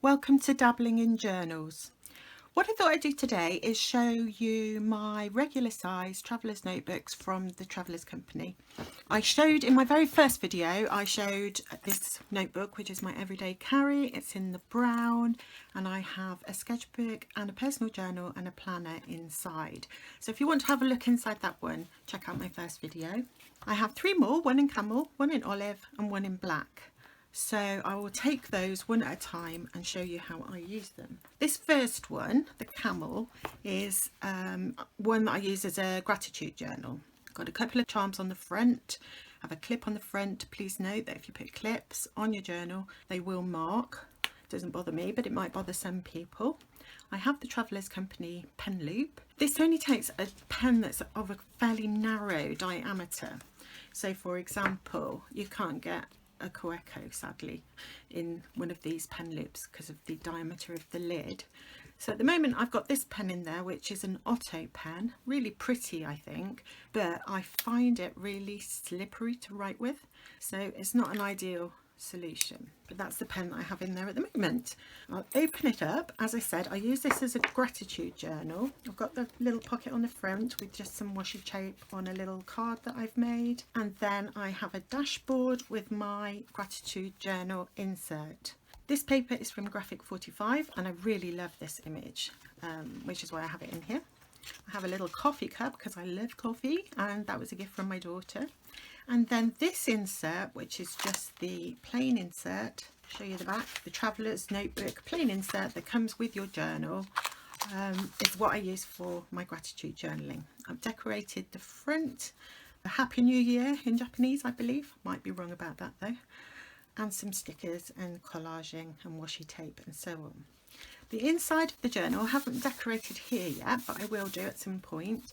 Welcome to Dabbling in Journals. What I thought I'd do today is show you my regular size Traveller's notebooks from the Traveller's Company. I showed in my very first video, I showed this notebook, which is my everyday carry. It's in the brown and I have a sketchbook and a personal journal and a planner inside. So if you want to have a look inside that one, check out my first video. I have three more, one in camel, one in olive and one in black. So I will take those one at a time and show you how I use them. This first one, the camel, is one that I use as a gratitude journal. Got a couple of charms on the front, have a clip on the front. Please note that if you put clips on your journal, they will mark. It doesn't bother me, but it might bother some people. I have the Traveller's Company pen loop. This only takes a pen that's of a fairly narrow diameter. So for example, you can't get a Coeco sadly in one of these pen loops because of the diameter of the lid. So at the moment I've got this pen in there, which is an Otto pen, really pretty I think, but I find it really slippery to write with, so it's not an ideal solution, but that's the pen that I have in there at the moment. I'll open it up. As I said, I use this as a gratitude journal. I've got the little pocket on the front with just some washi tape on a little card that I've made, and then I have a dashboard with my gratitude journal insert. This paper is from Graphic 45 and I really love this image, which is why I have it in here. I have a little coffee cup because I love coffee, and that was a gift from my daughter. And then this insert, which is just the plain insert, show you the back, the Traveller's Notebook plain insert that comes with your journal, is what I use for my gratitude journaling. I've decorated the front, a Happy New Year in Japanese I believe, might be wrong about that though, and some stickers and collaging and washi tape and so on. The inside of the journal I haven't decorated here yet, but I will do at some point.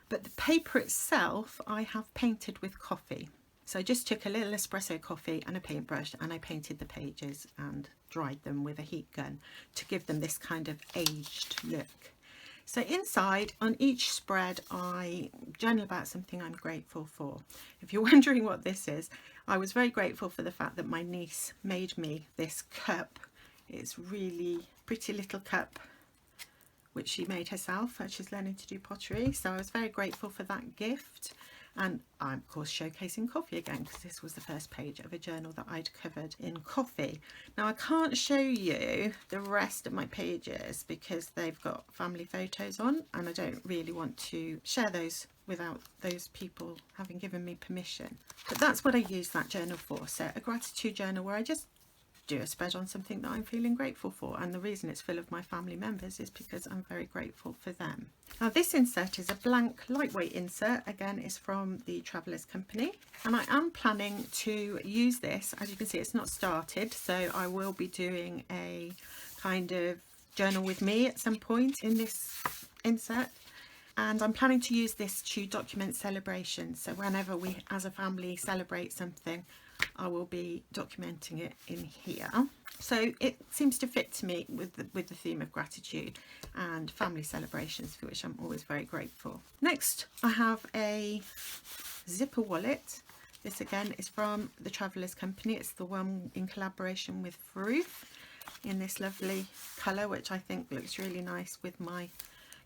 But the paper itself I have painted with coffee. So I just took a little espresso coffee and a paintbrush and I painted the pages and dried them with a heat gun to give them this kind of aged look. So inside on each spread I journal about something I'm grateful for. If you're wondering what this is, I was very grateful for the fact that my niece made me this cup. It's really pretty little cup which she made herself as she's learning to do pottery, so I was very grateful for that gift. And I'm of course showcasing coffee again because this was the first page of a journal that I'd covered in coffee. Now I can't show you the rest of my pages because they've got family photos on and I don't really want to share those without those people having given me permission. But that's what I use that journal for. So a gratitude journal where I just do a spread on something that I'm feeling grateful for, and the reason it's full of my family members is because I'm very grateful for them. Now this insert is a blank lightweight insert, again is from the Traveller's Company, and I am planning to use this. As you can see it's not started, so I will be doing a kind of journal with me at some point in this insert. And I'm planning to use this to document celebrations, so whenever we as a family celebrate something I will be documenting it in here. So it seems to fit to me with the theme of gratitude and family celebrations, for which I'm always very grateful. Next I have a zipper wallet. This again is from the Traveller's Company. It's the one in collaboration with Froof in this lovely colour, which I think looks really nice with my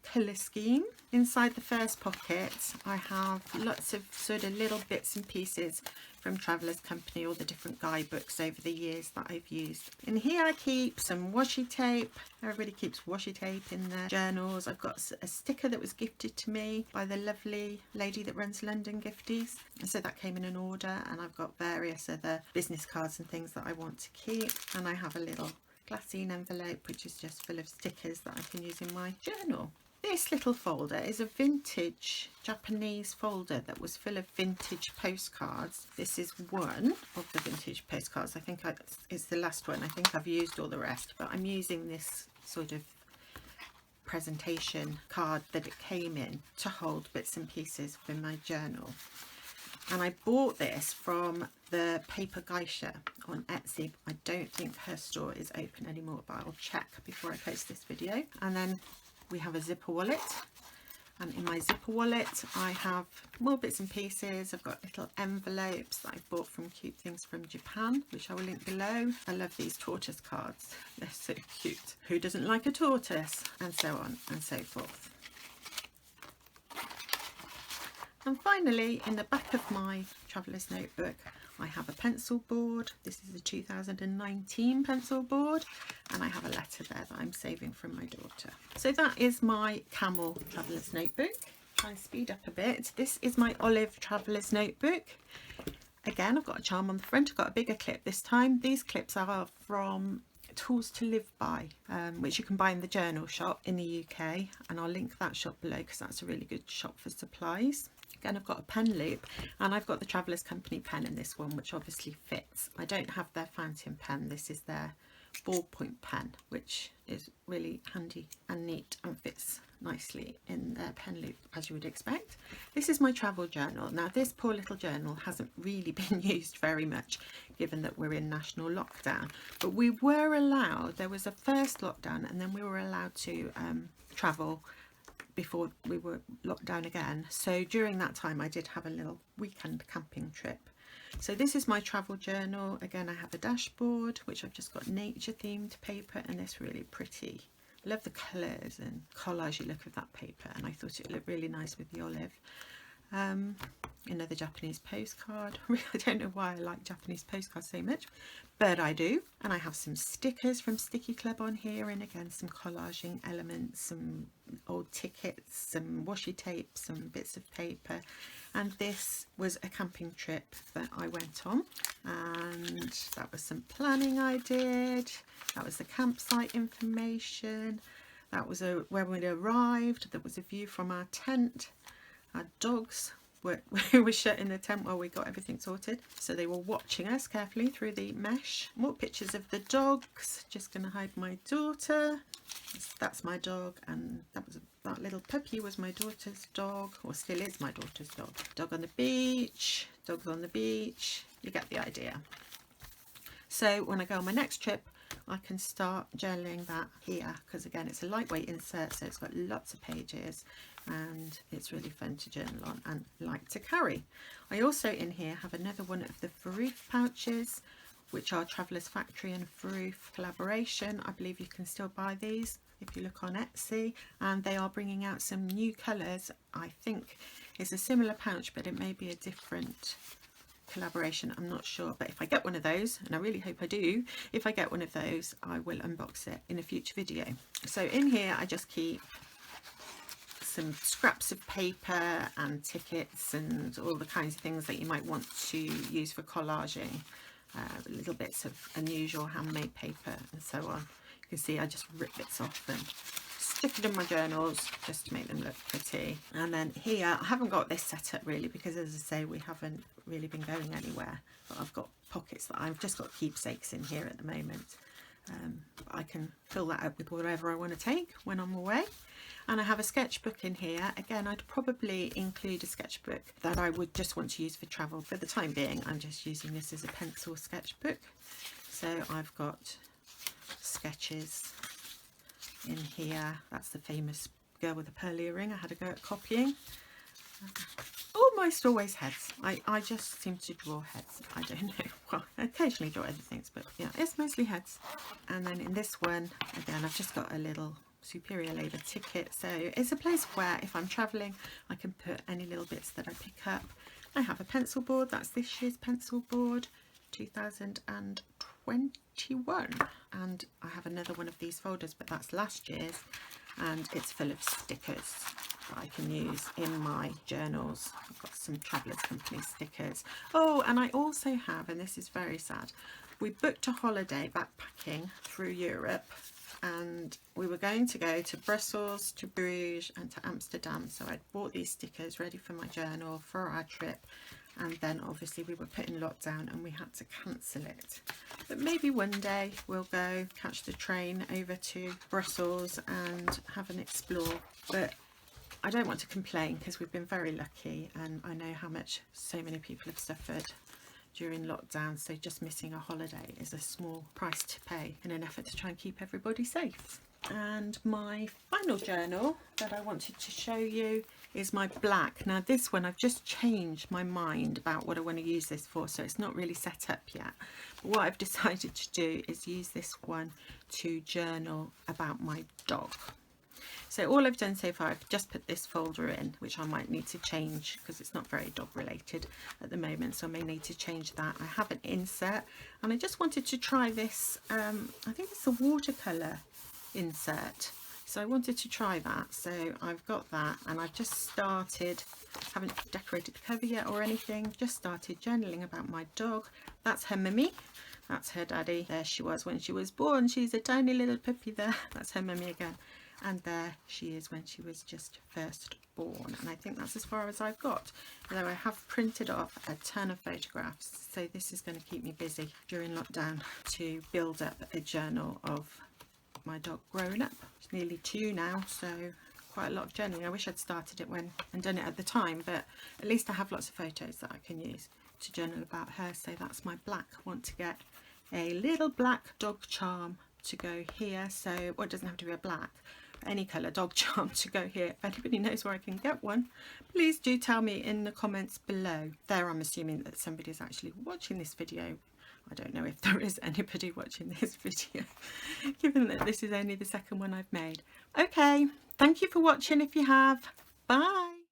colour scheme. Inside the first pocket I have lots of sort of little bits and pieces from Traveller's Company, all the different guidebooks over the years that I've used. In here I keep some washi tape. Everybody keeps washi tape in their journals. I've got a sticker that was gifted to me by the lovely lady that runs London Gifties, and so that came in an order, and I've got various other business cards and things that I want to keep, and I have a little glassine envelope which is just full of stickers that I can use in my journal. This little folder is a vintage Japanese folder that was full of vintage postcards. This is one of the vintage postcards. I think it's the last one. I think I've used all the rest, but I'm using this sort of presentation card that it came in to hold bits and pieces for my journal. And I bought this from the Paper Geisha on Etsy. I don't think her store is open anymore, but I'll check before I post this video. And then we have a zipper wallet, And in my zipper wallet I have more bits and pieces. I've got little envelopes that I bought from Cute Things from Japan, which I will link below. I love these tortoise cards, they're so cute. Who doesn't like a tortoise? And so on and so forth. And finally, in the back of my traveller's notebook, I have a pencil board. This is a 2019 pencil board, and I have a letter there that I'm saving from my daughter. So that is my Camel traveller's notebook. Try and speed up a bit. This is my olive traveller's notebook. Again, I've got a charm on the front. I've got a bigger clip this time. These clips are from Tools to Live By, which you can buy in the journal shop in the UK, and I'll link that shop below because that's a really good shop for supplies. Again, I've got a pen loop, and I've got the Travellers Company pen in this one, which obviously fits. I don't have their fountain pen. This is their ballpoint pen, which is really handy and neat and fits nicely in their pen loop, as you would expect. This is my travel journal. Now, this poor little journal hasn't really been used very much, given that we're in national lockdown, but we were allowed, there was a first lockdown, and then we were allowed to travel before we were locked down again. So during that time I did have a little weekend camping trip. So this is my travel journal. Again, I have a dashboard which I've just got nature themed paper, and this really pretty, I love the colours and collagey look of that paper, and I thought it looked really nice with the olive. Another Japanese postcard. I don't know why I like Japanese postcards so much, but I do. And I have some stickers from Sticky Club on here, and again some collaging elements, some old tickets, some washi tape, some bits of paper. And this was a camping trip that I went on, and that was some planning I did. That was the campsite information. That was where we arrived. There was a view from our tent. Our dogs were shut in the tent while we got everything sorted, so they were watching us carefully through the mesh. More pictures of the dogs. Just going to hide my daughter. That's my dog, and that little puppy was my daughter's dog, or still is my daughter's dog. Dog on the beach, dogs on the beach. You get the idea. So when I go on my next trip, I can start journaling that here, because again it's a lightweight insert, so it's got lots of pages and it's really fun to journal on and like to carry. I also in here have another one of the Faroof pouches, which are Travellers Factory and Faroof collaboration. I believe you can still buy these if you look on Etsy, and they are bringing out some new colours. I think it's a similar pouch, but it may be a different collaboration, I'm not sure. But if I get one of those, and I really hope I do, if I get one of those, I will unbox it in a future video. So in here I just keep some scraps of paper and tickets and all the kinds of things that you might want to use for collaging, little bits of unusual handmade paper and so on. You can see I just rip bits off and stick it in my journals just to make them look pretty. And then here I haven't got this set up really, because as I say, we haven't really been going anywhere, but I've got pockets that I've just got keepsakes in here at the moment. I can fill that up with whatever I want to take when I'm away. And I have a sketchbook in here. Again, I'd probably include a sketchbook that I would just want to use for travel. For the time being, I'm just using this as a pencil sketchbook. So I've got sketches in here. That's the famous girl with the pearl earring I had a go at copying. Almost always heads. I just seem to draw heads. I don't know. Well, I occasionally draw other things, but yeah, it's mostly heads. And then in this one, again, I've just got a little Superior Labour ticket. So it's a place where if I'm travelling, I can put any little bits that I pick up. I have a pencil board. That's this year's pencil board, 2021. And I have another one of these folders, but that's last year's. And it's full of stickers that I can use in my journals. I've got some Travellers Company stickers. Oh, and I also have, and this is very sad, we booked a holiday backpacking through Europe, and we were going to go to Brussels, to Bruges and to Amsterdam. So I'd bought these stickers ready for my journal for our trip, and then obviously we were put in lockdown and we had to cancel it. But maybe one day we'll go catch the train over to Brussels and have an explore. But I don't want to complain because we've been very lucky, and I know how much so many people have suffered during lockdown, so just missing a holiday is a small price to pay in an effort to try and keep everybody safe. And my final journal that I wanted to show you is my black. Now this one, I've just changed my mind about what I want to use this for, so it's not really set up yet. But what I've decided to do is use this one to journal about my dog. So all I've done so far, I've just put this folder in, which I might need to change because it's not very dog related at the moment, so I may need to change that. I have an insert, and I just wanted to try this, I think it's a watercolour insert, so I wanted to try that. So I've got that, and I've just started, haven't decorated the cover yet or anything, just started journaling about my dog. That's her mummy, that's her daddy. There she was when she was born, she's a tiny little puppy there. That's her mummy again, and there she is when she was just first born. And I think that's as far as I've got, although I have printed off a ton of photographs, so this is going to keep me busy during lockdown to build up a journal of my dog grown up. She's nearly 2 now, so quite a lot of journaling. I wish I'd started it when and done it at the time, but at least I have lots of photos that I can use to journal about her. So that's my black. I want to get a little black dog charm to go here, so, well, it doesn't have to be a black, any colour dog charm to go here. If anybody knows where I can get one, please do tell me in the comments below. There, I'm assuming that somebody's actually watching this video. I don't know if there is anybody watching this video, given that this is only the second one I've made. Okay, thank you for watching if you have. Bye.